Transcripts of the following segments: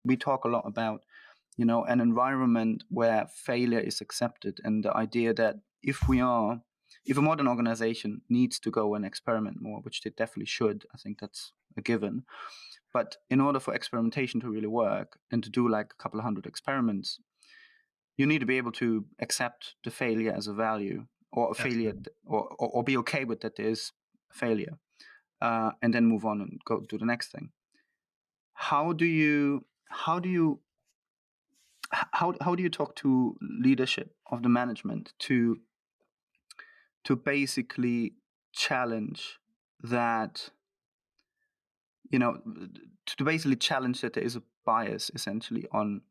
we talk a lot about, an environment where failure is accepted, and the idea that if a modern organization needs to go and experiment more, which they definitely should, I think that's a given. But in order for experimentation to really work and to do like a couple of hundred experiments, you need to be able to accept the failure as a value, or a failure, or be okay with that there is a failure, and then move on and go to the next thing. How do you talk to leadership of the management to basically challenge that, to basically challenge that there is a bias essentially on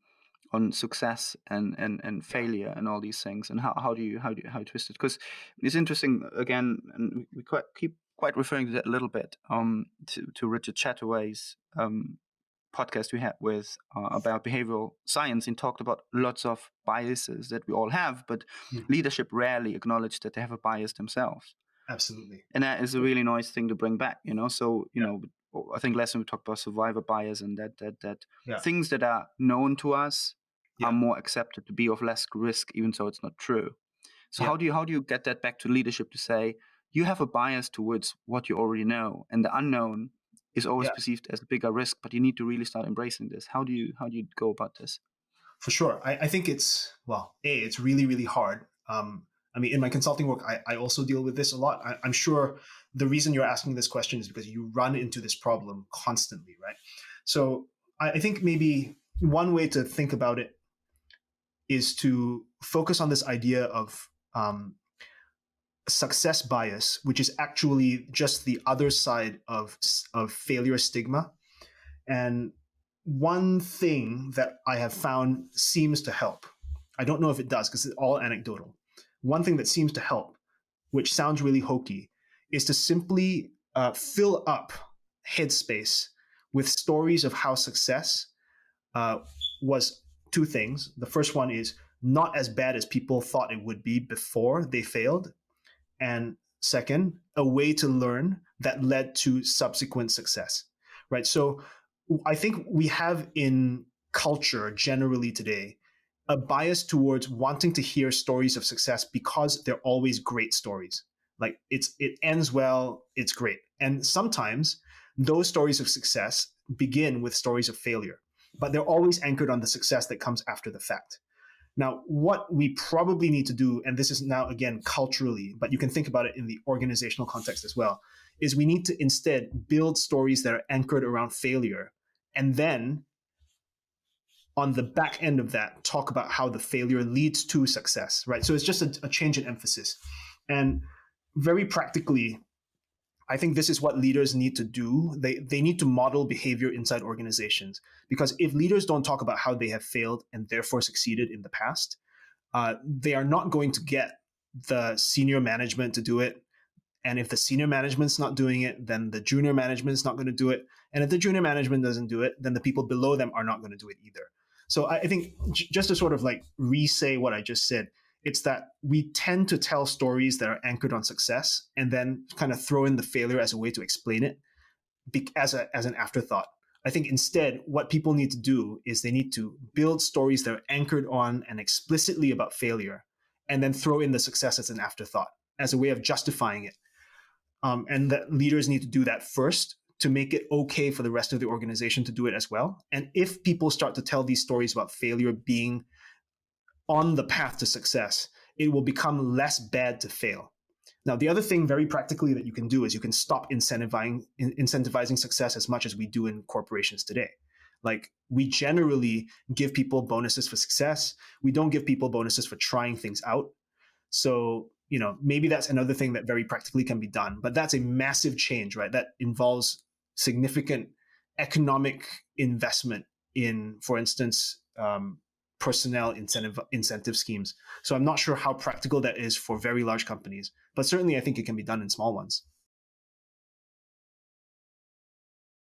success and failure and all these things, and how do you twist it? Because it's interesting again, and we keep referring to that a little bit, to Richard Chataway's podcast we had with about behavioral science, and talked about lots of biases that we all have, but leadership rarely acknowledge that they have a bias themselves. Absolutely. And that is a really nice thing to bring back, so I think last time we talked about survivor bias, and that things that are known to us are more accepted to be of less risk, even though it's not true. So how do you get that back to leadership to say you have a bias towards what you already know, and the unknown is always perceived as a bigger risk, but you need to really start embracing this? How do you go about this? For sure. I think it's really, really hard. In my consulting work, I also deal with this a lot. I'm sure the reason you're asking this question is because you run into this problem constantly, right? So I think maybe one way to think about it is to focus on this idea of success bias, which is actually just the other side of failure stigma. And one thing that I have found seems to help, I don't know if it does because it's all anecdotal. One thing that seems to help, which sounds really hokey, is to simply fill up headspace with stories of how success was two things. The first one is not as bad as people thought it would be before they failed. And second, a way to learn that led to subsequent success, right? So I think we have in culture generally today a bias towards wanting to hear stories of success because they're always great stories. Like it ends well, it's great. And sometimes those stories of success begin with stories of failure, but they're always anchored on the success that comes after the fact. Now, what we probably need to do, and this is now again culturally, but you can think about it in the organizational context as well, is we need to instead build stories that are anchored around failure, and then on the back end of that, talk about how the failure leads to success, right? So it's just a change in emphasis. And very practically, I think this is what leaders need to do. They need to model behavior inside organizations, because if leaders don't talk about how they have failed and therefore succeeded in the past, they are not going to get the senior management to do it. And if the senior management's not doing it, then the junior management's not going to do it. And if the junior management doesn't do it, then the people below them are not going to do it either. So I think just to sort of like re-say what I just said, it's that we tend to tell stories that are anchored on success and then kind of throw in the failure as a way to explain it as an afterthought. I think instead, what people need to do is they need to build stories that are anchored on and explicitly about failure, and then throw in the success as an afterthought, as a way of justifying it. And that leaders need to do that first to make it okay for the rest of the organization to do it as well. And if people start to tell these stories about failure being on the path to success, it will become less bad to fail. Now, the other thing very practically that you can do is you can stop incentivizing success as much as we do in corporations today. Like, we generally give people bonuses for success. We don't give people bonuses for trying things out. So, maybe that's another thing that very practically can be done, but that's a massive change, right? That involves significant economic investment in, for instance, personnel incentive schemes. So I'm not sure how practical that is for very large companies, but certainly I think it can be done in small ones.